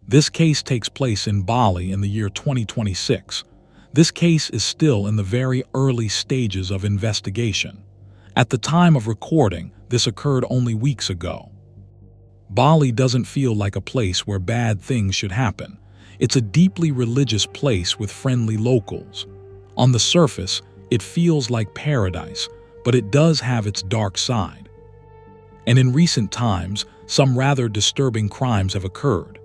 This case takes place in Bali in the year 2026. This case is still in the very early stages of investigation. At the time of recording, this occurred only weeks ago. Bali doesn't feel like a place where bad things should happen. It's a deeply religious place with friendly locals. On the surface, it feels like paradise, but it does have its dark side. And in recent times, some rather disturbing crimes have occurred.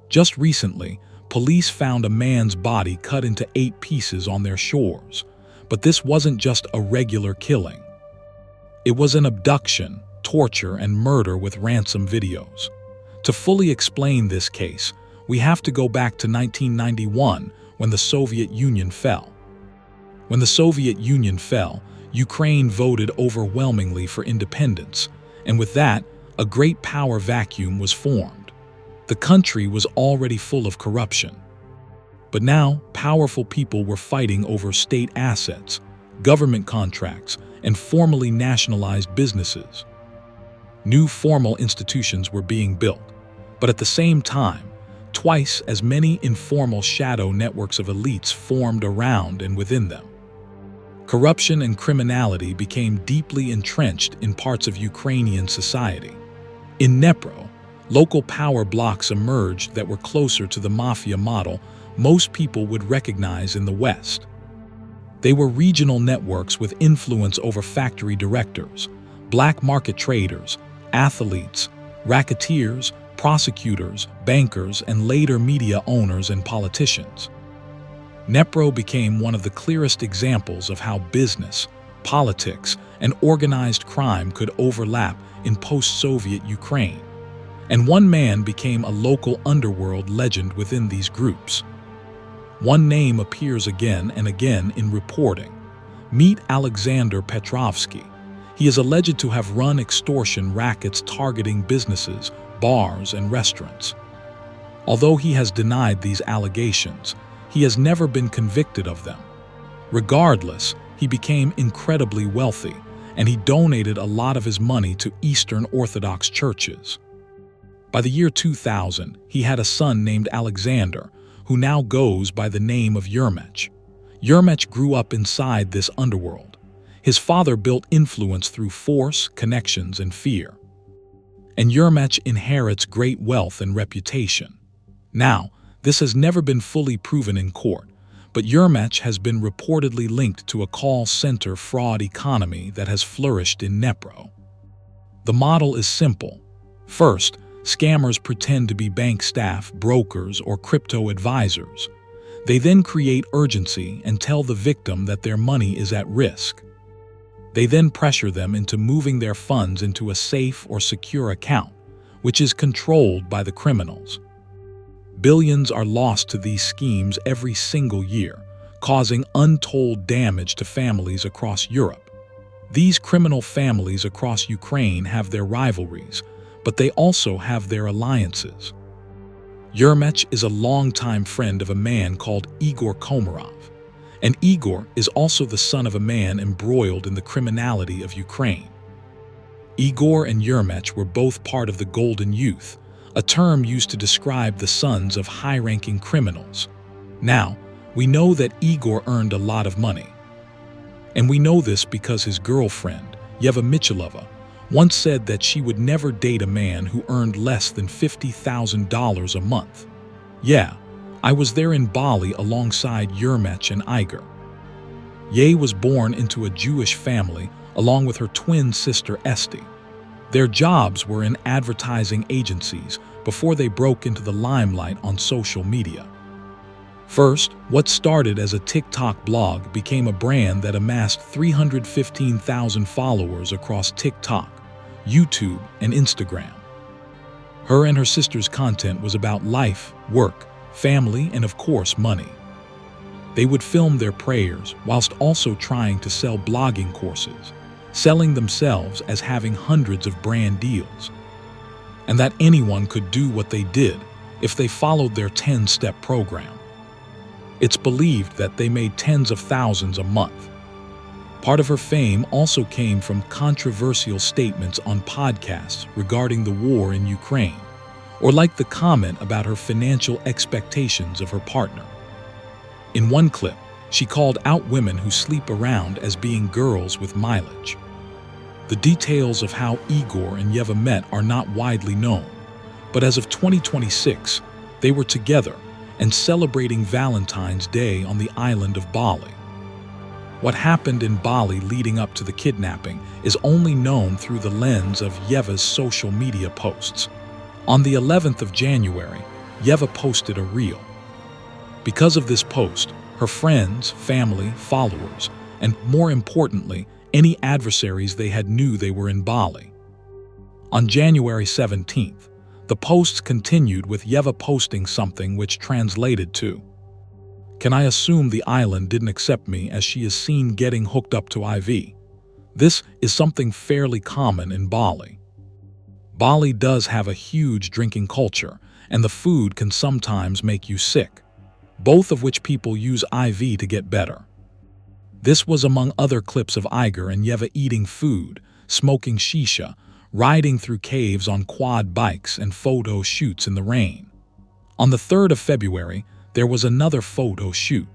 Just recently, police found a man's body cut into 8 pieces on their shores. But this wasn't just a regular killing. It was an abduction, torture, and murder with ransom videos. To fully explain this case, we have to go back to 1991 when the Soviet Union fell. When the Soviet Union fell, Ukraine voted overwhelmingly for independence, and with that, a great power vacuum was formed. The country was already full of corruption. But now, powerful people were fighting over state assets, government contracts, and formally nationalized businesses. New formal institutions were being built, but at the same time, twice as many informal shadow networks of elites formed around and within them. Corruption and criminality became deeply entrenched in parts of Ukrainian society. In Dnipro, local power blocks emerged that were closer to the mafia model most people would recognize in the West. They were regional networks with influence over factory directors, black market traders, athletes, racketeers, prosecutors, bankers, and later media owners and politicians. Dnipro became one of the clearest examples of how business, politics, and organized crime could overlap in post-Soviet Ukraine. And one man became a local underworld legend within these groups. One name appears again and again in reporting. Meet Alexander Petrovsky. He is alleged to have run extortion rackets targeting businesses, bars, and restaurants. Although he has denied these allegations, he has never been convicted of them. Regardless, he became incredibly wealthy, and he donated a lot of his money to Eastern Orthodox churches. By the year 2000, he had a son named Alexander, who now goes by the name of Yermech. Yermech grew up inside this underworld. His father built influence through force, connections, and fear. And Yermech inherits great wealth and reputation. Now, this has never been fully proven in court, but Yermech has been reportedly linked to a call center fraud economy that has flourished in Dnipro. The model is simple. First, scammers pretend to be bank staff, brokers, or crypto advisors. They then create urgency and tell the victim that their money is at risk. They then pressure them into moving their funds into a safe or secure account, which is controlled by the criminals. Billions are lost to these schemes every single year, causing untold damage to families across Europe. These criminal families across Ukraine have their rivalries, but they also have their alliances. Yermech is a longtime friend of a man called Igor Komarov, and Igor is also the son of a man embroiled in the criminality of Ukraine. Igor and Yermech were both part of the Golden Youth, a term used to describe the sons of high-ranking criminals. Now, we know that Igor earned a lot of money. And we know this because his girlfriend, Yeva Michalova, once said that she would never date a man who earned less than $50,000 a month. Yeah, I was there in Bali alongside Yermech and Igor. Ye was born into a Jewish family along with her twin sister Esti. Their jobs were in advertising agencies before they broke into the limelight on social media. First, what started as a TikTok blog became a brand that amassed 315,000 followers across TikTok, YouTube, and Instagram. Her and her sister's content was about life, work, family, and of course, money. They would film their prayers whilst also trying to sell blogging courses, selling themselves as having hundreds of brand deals, and that anyone could do what they did if they followed their 10-step program. It's believed that they made tens of thousands a month. Part of her fame also came from controversial statements on podcasts regarding the war in Ukraine, or liked the comment about her financial expectations of her partner. In one clip, she called out women who sleep around as being girls with mileage. The details of how Igor and Yeva met are not widely known, but as of 2026, they were together and celebrating Valentine's Day on the island of Bali. What happened in Bali leading up to the kidnapping is only known through the lens of Yeva's social media posts. On the 11th of January, Yeva posted a reel. Because of this post, her friends, family, followers, and more importantly, any adversaries they had knew they were in Bali. On January 17th, the posts continued with Yeva posting something which translated to, "Can I assume the island didn't accept me as she is seen getting hooked up to IV? This is something fairly common in Bali. Bali does have a huge drinking culture, and the food can sometimes make you sick, both of which people use IV to get better." This was among other clips of Igor and Yeva eating food, smoking shisha, riding through caves on quad bikes, and photo shoots in the rain. On the 3rd of February, there was another photo shoot.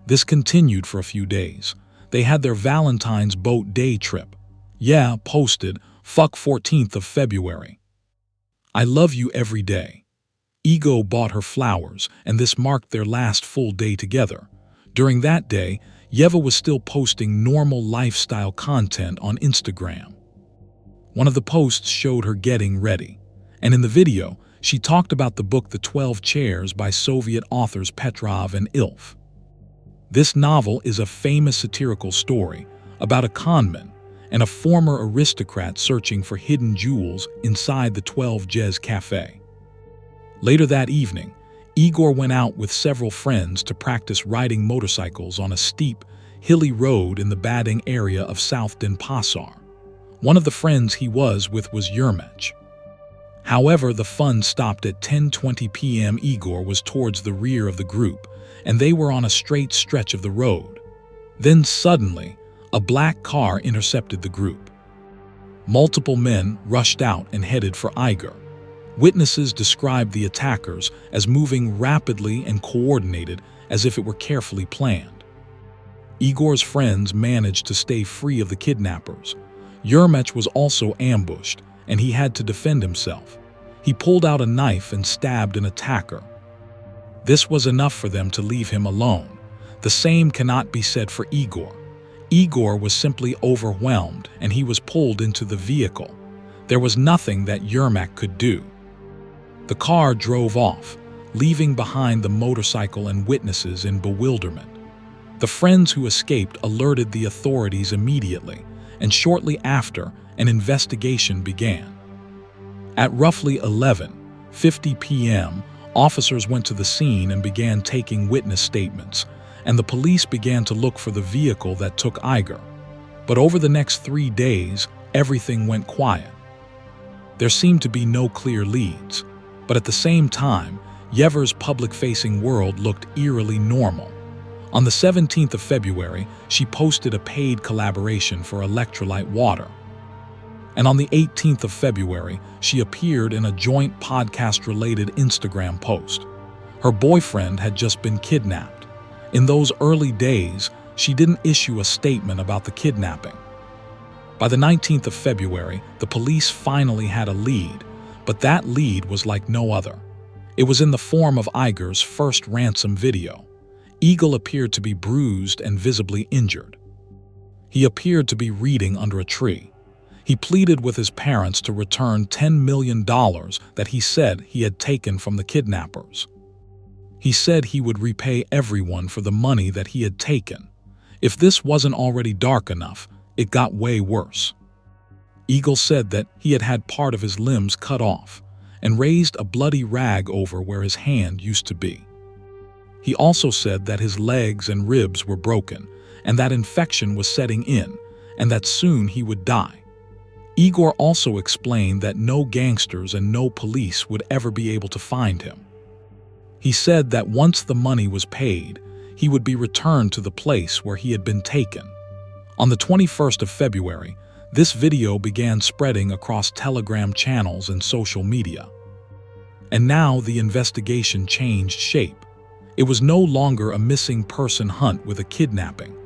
This continued for a few days. They had their Valentine's boat day trip. Yeah, posted, "Fuck 14th of February. I love you every day." Ego bought her flowers, and this marked their last full day together. During that day, Yeva was still posting normal lifestyle content on Instagram. One of the posts showed her getting ready, and in the video, she talked about the book The 12 Chairs by Soviet authors Petrov and Ilf. This novel is a famous satirical story about a conman and a former aristocrat searching for hidden jewels inside the 12 Jez cafe. Later that evening, Igor went out with several friends to practice riding motorcycles on a steep, hilly road in the Bading area of South Denpasar. One of the friends he was with was Yermech. However, the fun stopped at 10:20 p.m. Igor was towards the rear of the group, and they were on a straight stretch of the road. Then suddenly, a black car intercepted the group. Multiple men rushed out and headed for Igor. Witnesses described the attackers as moving rapidly and coordinated as if it were carefully planned. Igor's friends managed to stay free of the kidnappers. Yermech was also ambushed, and he had to defend himself. He pulled out a knife and stabbed an attacker. This was enough for them to leave him alone. The same cannot be said for Igor. Igor was simply overwhelmed, and he was pulled into the vehicle. There was nothing that Yermech could do. The car drove off, leaving behind the motorcycle and witnesses in bewilderment. The friends who escaped alerted the authorities immediately, and shortly after, an investigation began. At roughly 11:50 p.m., officers went to the scene and began taking witness statements, and the police began to look for the vehicle that took Igor. But over the next 3 days, everything went quiet. There seemed to be no clear leads, but at the same time, Yeva's public-facing world looked eerily normal. On the 17th of February, she posted a paid collaboration for electrolyte water. And on the 18th of February, she appeared in a joint podcast-related Instagram post. Her boyfriend had just been kidnapped. In those early days, she didn't issue a statement about the kidnapping. By the 19th of February, the police finally had a lead, but that lead was like no other. It was in the form of Igor's first ransom video. Igor appeared to be bruised and visibly injured. He appeared to be reading under a tree. He pleaded with his parents to return $10 million that he said he had taken from the kidnappers. He said he would repay everyone for the money that he had taken. If this wasn't already dark enough, it got way worse. Igor said that he had had part of his limbs cut off and raised a bloody rag over where his hand used to be. He also said that his legs and ribs were broken and that infection was setting in and that soon he would die. Igor also explained that no gangsters and no police would ever be able to find him. He said that once the money was paid, he would be returned to the place where he had been taken. On the 21st of February, this video began spreading across Telegram channels and social media. And now the investigation changed shape. It was no longer a missing person hunt with a kidnapping.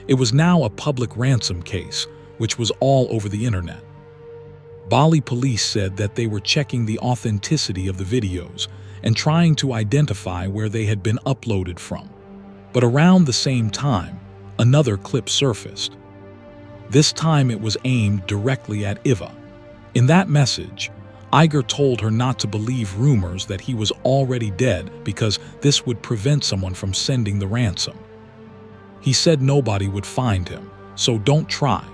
It was now a public ransom case, which was all over the internet. Bali police said that they were checking the authenticity of the videos and trying to identify where they had been uploaded from. But around the same time, another clip surfaced. This time it was aimed directly at Iva. In that message, Iger told her not to believe rumors that he was already dead because this would prevent someone from sending the ransom. He said nobody would find him, so don't try.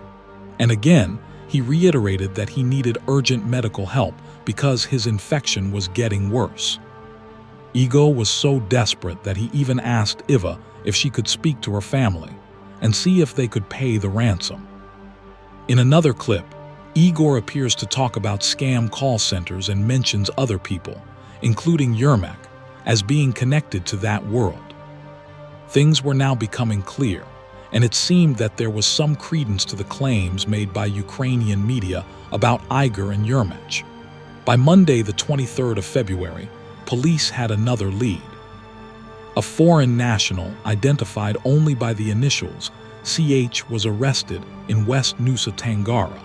And again, he reiterated that he needed urgent medical help because his infection was getting worse. Ego was so desperate that he even asked Iva if she could speak to her family and see if they could pay the ransom. In another clip, Igor appears to talk about scam call centers and mentions other people, including Yermak, as being connected to that world. Things were now becoming clear, and it seemed that there was some credence to the claims made by Ukrainian media about Iger and Yermak. By Monday, the 23rd of February, police had another lead. A foreign national, identified only by the initials, CH, was arrested in West Nusa Tenggara.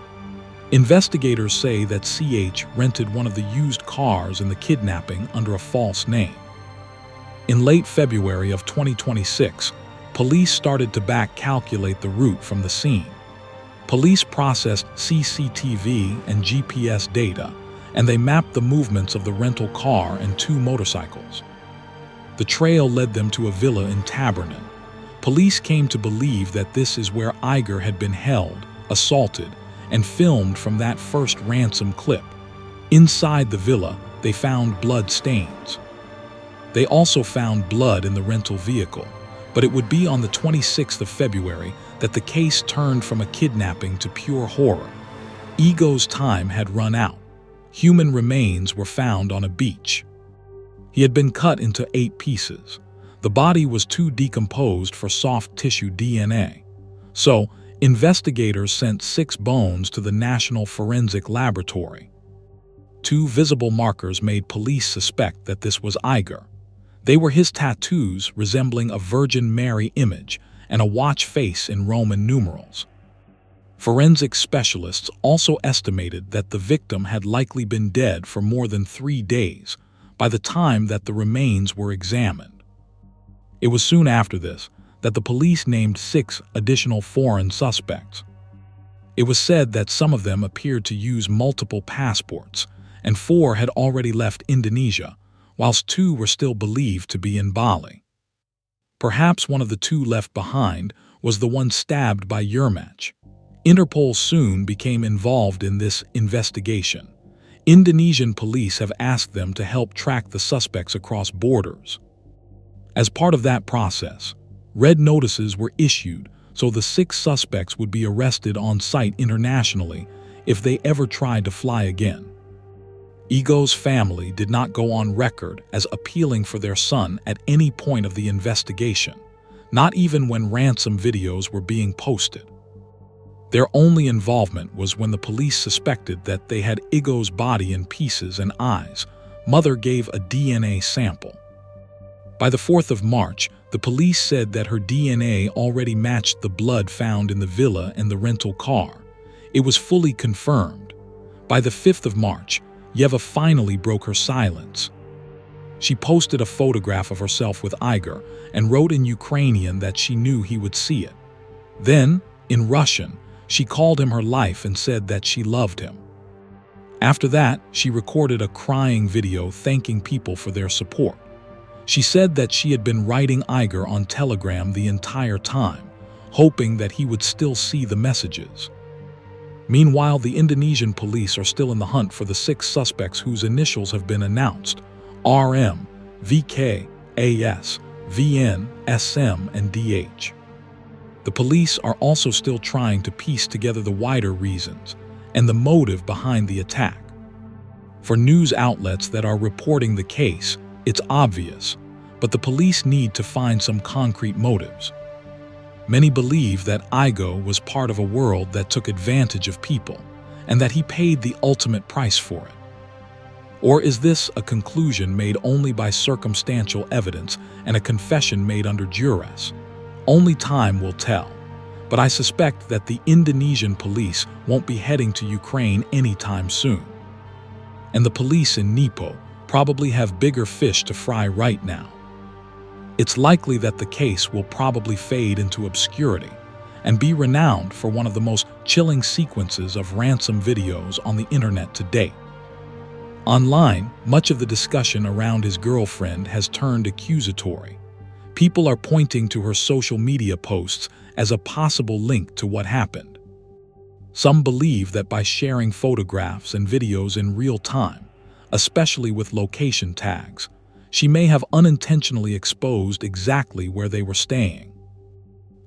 Investigators say that CH rented one of the used cars in the kidnapping under a false name. In late February of 2026, police started to back-calculate the route from the scene. Police processed CCTV and GPS data, and they mapped the movements of the rental car and two motorcycles. The trail led them to a villa in Tabernan. Police came to believe that this is where Iger had been held, assaulted, and filmed from that first ransom clip. Inside the villa, they found blood stains. They also found blood in the rental vehicle, but it would be on the 26th of February that the case turned from a kidnapping to pure horror. Ego's time had run out. Human remains were found on a beach. He had been cut into 8 pieces. The body was too decomposed for soft tissue DNA. So, investigators sent 6 bones to the National Forensic Laboratory. 2 visible markers made police suspect that this was Iger. They were his tattoos resembling a Virgin Mary image and a watch face in Roman numerals. Forensic specialists also estimated that the victim had likely been dead for more than 3 days by the time that the remains were examined. It was soon after this that the police named 6 additional foreign suspects. It was said that some of them appeared to use multiple passports, and 4 had already left Indonesia, whilst 2 were still believed to be in Bali. Perhaps one of the 2 left behind was the one stabbed by Yermak. Interpol soon became involved in this investigation. Indonesian police have asked them to help track the suspects across borders. As part of that process, red notices were issued so the 6 suspects would be arrested on site internationally if they ever tried to fly again. Ego's family did not go on record as appealing for their son at any point of the investigation, not even when ransom videos were being posted. Their only involvement was when the police suspected that they had Igo's body in pieces and eyes. Mother gave a DNA sample. By the 4th of March, the police said that her DNA already matched the blood found in the villa and the rental car. It was fully confirmed. By the 5th of March, Yeva finally broke her silence. She posted a photograph of herself with Iger and wrote in Ukrainian that she knew he would see it. Then, in Russian, she called him her life and said that she loved him. After that, she recorded a crying video thanking people for their support. She said that she had been writing Iger on Telegram the entire time, hoping that he would still see the messages. Meanwhile, the Indonesian police are still in the hunt for the 6 suspects whose initials have been announced: RM, VK, AS, VN, SM, and DH. The police are also still trying to piece together the wider reasons and the motive behind the attack. For news outlets that are reporting the case, it's obvious, but the police need to find some concrete motives. Many believe that Igo was part of a world that took advantage of people, and that he paid the ultimate price for it. Or is this a conclusion made only by circumstantial evidence and a confession made under duress? Only time will tell. But I suspect that the Indonesian police won't be heading to Ukraine anytime soon. And the police in Nepal probably have bigger fish to fry right now. It's likely that the case will probably fade into obscurity and be renowned for one of the most chilling sequences of ransom videos on the internet to date. Online, much of the discussion around his girlfriend has turned accusatory. People are pointing to her social media posts as a possible link to what happened. Some believe that by sharing photographs and videos in real time, especially with location tags, she may have unintentionally exposed exactly where they were staying.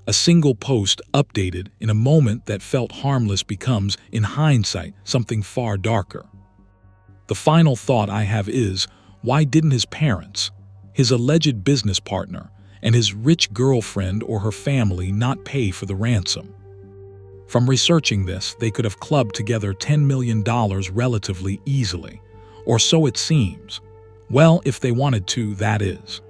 A single post updated in a moment that felt harmless becomes, in hindsight, something far darker. The final thought I have is, why didn't his parents, his alleged business partner, and his rich girlfriend or her family not pay for the ransom? From researching this, they could have clubbed together $10 million relatively easily, or so it seems. Well, if they wanted to, that is.